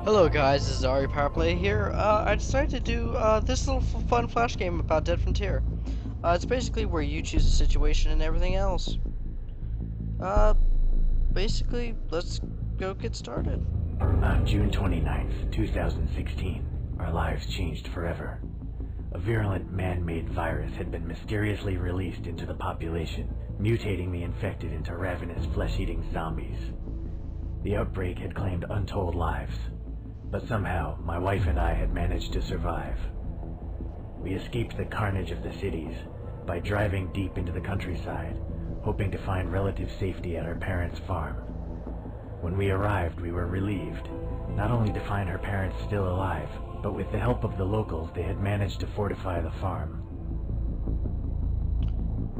Hello guys, this is Ari Powerplay here. I decided to do this little fun flash game about Dead Frontier. It's basically where you choose a situation and everything else. Basically, let's go get started. On June 29th, 2016, our lives changed forever. A virulent man-made virus had been mysteriously released into the population, mutating the infected into ravenous flesh-eating zombies. The outbreak had claimed untold lives, but somehow my wife and I had managed to survive. We escaped the carnage of the cities by driving deep into the countryside, hoping to find relative safety at our parents' farm. When we arrived, we were relieved, not only to find her parents still alive, but with the help of the locals, they had managed to fortify the farm.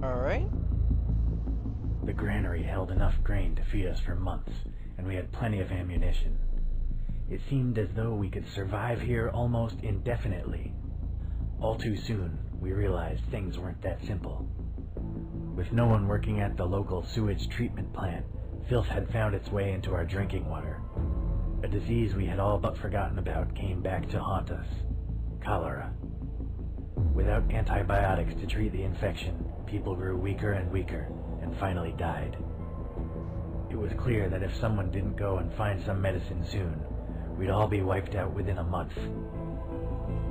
Alright. The granary held enough grain to feed us for months, and we had plenty of ammunition. It seemed as though we could survive here almost indefinitely. All too soon, we realized things weren't that simple. With no one working at the local sewage treatment plant, filth had found its way into our drinking water. A disease we had all but forgotten about came back to haunt us: cholera. Without antibiotics to treat the infection, people grew weaker and weaker, and finally died. It was clear that if someone didn't go and find some medicine soon, we'd all be wiped out within a month.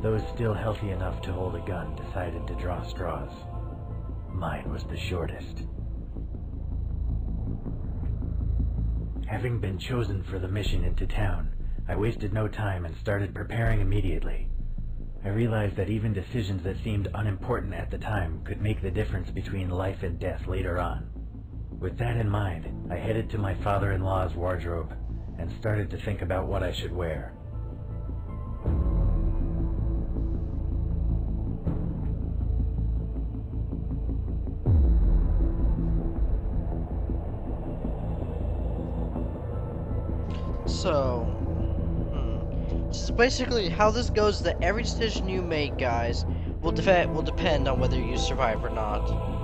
Those still healthy enough to hold a gun decided to draw straws. Mine was the shortest. Having been chosen for the mission into town, I wasted no time and started preparing immediately. I realized that even decisions that seemed unimportant at the time could make the difference between life and death later on. With that in mind, I headed to my father-in-law's wardrobe and started to think about what I should wear. So, basically how this goes is that every decision you make, guys, will depend on whether you survive or not.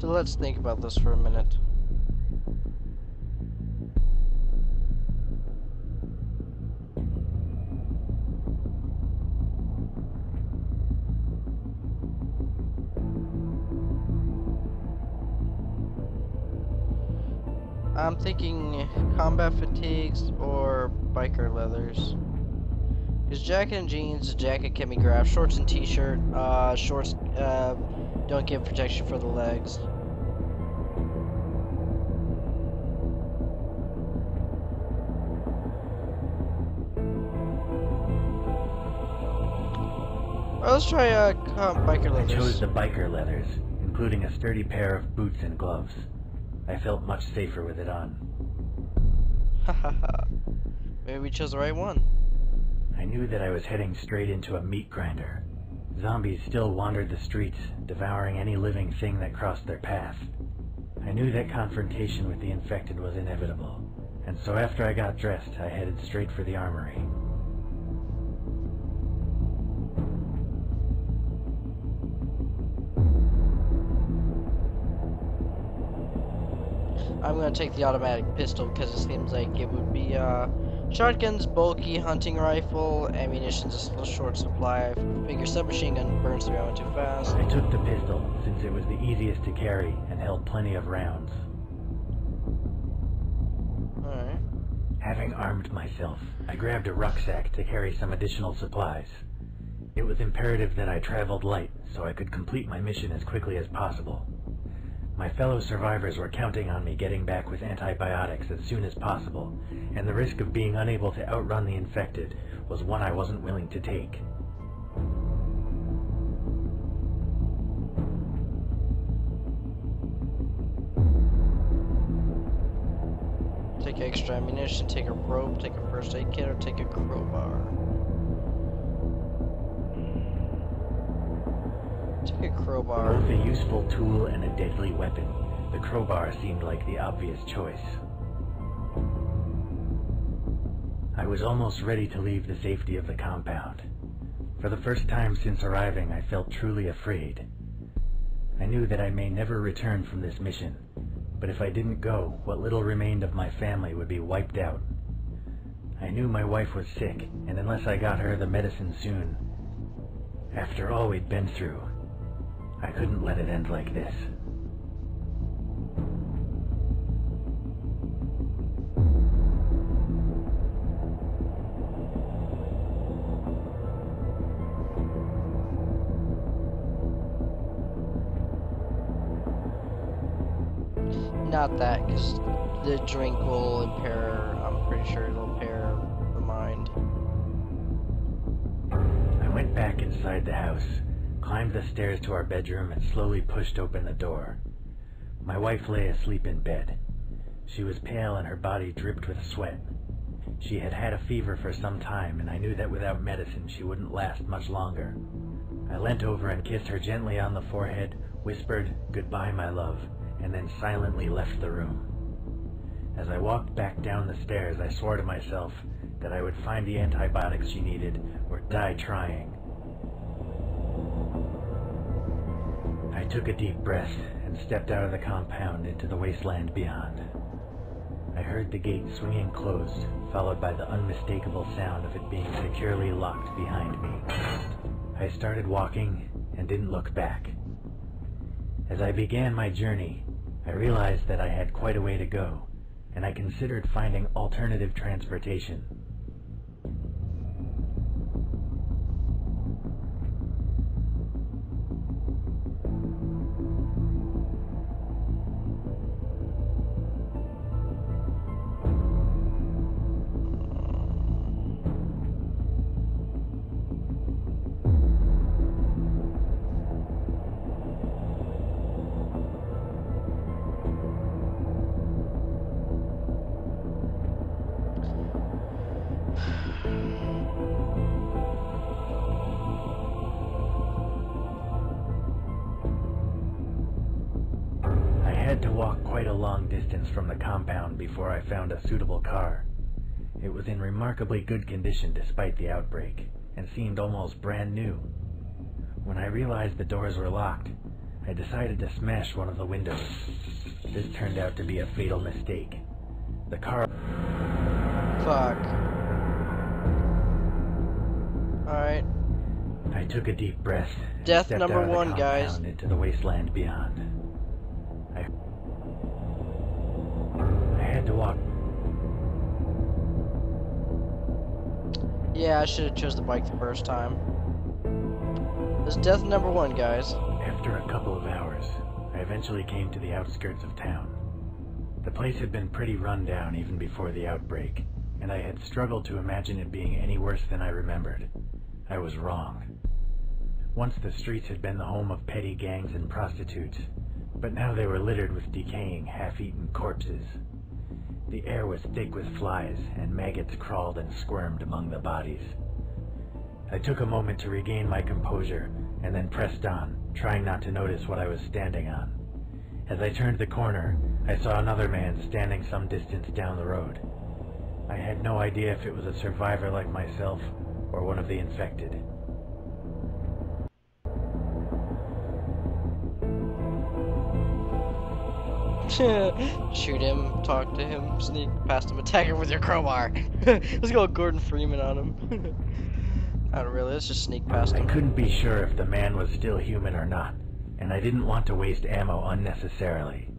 So let's think about this for a minute. I'm thinking combat fatigues or biker leathers. Because jacket and jeans, jacket can be grabbed. Shorts and t-shirt. Shorts don't give protection for the legs. Let's try biker leathers. I chose the biker leathers, including a sturdy pair of boots and gloves. I felt much safer with it on. Hahaha. Maybe we chose the right one. I knew that I was heading straight into a meat grinder. Zombies still wandered the streets, devouring any living thing that crossed their path. I knew that confrontation with the infected was inevitable, and so after I got dressed, I headed straight for the armory. I'm gonna take the automatic pistol because it seems like it would be shotgun's bulky, hunting rifle, ammunition's a short supply. I figure submachine gun burns through ammo too fast. I took the pistol since it was the easiest to carry and held plenty of rounds. Alright. Having armed myself, I grabbed a rucksack to carry some additional supplies. It was imperative that I traveled light so I could complete my mission as quickly as possible. My fellow survivors were counting on me getting back with antibiotics as soon as possible, and the risk of being unable to outrun the infected was one I wasn't willing to take. Take extra ammunition, take a rope, take a first aid kit, or take a crowbar. Take a crowbar. Both a useful tool and a deadly weapon, the crowbar seemed like the obvious choice. I was almost ready to leave the safety of the compound. For the first time since arriving, I felt truly afraid. I knew that I may never return from this mission, but if I didn't go, what little remained of my family would be wiped out. I knew my wife was sick, and unless I got her the medicine soon, after all we'd been through, I couldn't let it end like this. Not that, because the drink will impair, I'm pretty sure it'll impair the mind. I went back inside the house, climbed the stairs to our bedroom, and slowly pushed open the door. My wife lay asleep in bed. She was pale and her body dripped with sweat. She had had a fever for some time, and I knew that without medicine she wouldn't last much longer. I leant over and kissed her gently on the forehead, whispered, "Goodbye, my love," and then silently left the room. As I walked back down the stairs, I swore to myself that I would find the antibiotics she needed or die trying. I took a deep breath and stepped out of the compound into the wasteland beyond. I heard the gate swinging closed, followed by the unmistakable sound of it being securely locked behind me. I started walking and didn't look back. As I began my journey, I realized that I had quite a way to go, and I considered finding alternative transportation. I had to walk quite a long distance from the compound before I found a suitable car. It was in remarkably good condition despite the outbreak, and seemed almost brand new. When I realized the doors were locked, I decided to smash one of the windows. This turned out to be a fatal mistake. The car... Fuck. Alright. I took a deep breath and Death stepped number out of the one, guys. compound into the wasteland beyond. I had to walk. Yeah, I should have chose the bike the first time. This is death number one, guys. After a couple of hours, I eventually came to the outskirts of town. The place had been pretty run down even before the outbreak, and I had struggled to imagine it being any worse than I remembered. I was wrong. Once the streets had been the home of petty gangs and prostitutes, but now they were littered with decaying, half-eaten corpses. The air was thick with flies, and maggots crawled and squirmed among the bodies. I took a moment to regain my composure, and then pressed on, trying not to notice what I was standing on. As I turned the corner, I saw another man standing some distance down the road. I had no idea if it was a survivor like myself, or one of the infected. Shoot him, talk to him, sneak past him, attack him with your crowbar. Let's go Gordon Freeman on him. Not really, let's just sneak past him. I couldn't be sure if the man was still human or not, and I didn't want to waste ammo unnecessarily.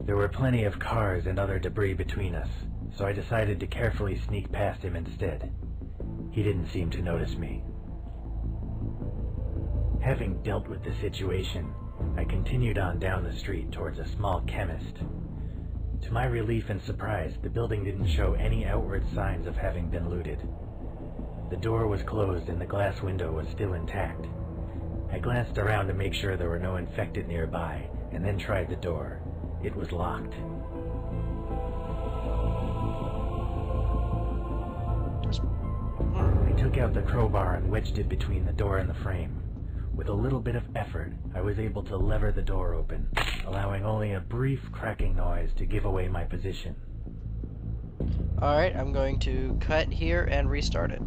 There were plenty of cars and other debris between us, so I decided to carefully sneak past him instead. He didn't seem to notice me. Having dealt with the situation, I continued on down the street towards a small chemist. To my relief and surprise, the building didn't show any outward signs of having been looted. The door was closed and the glass window was still intact. I glanced around to make sure there were no infected nearby, and then tried the door. It was locked. I took out the crowbar and wedged it between the door and the frame. With a little bit of effort, I was able to lever the door open, allowing only a brief cracking noise to give away my position. Alright, I'm going to cut here and restart it.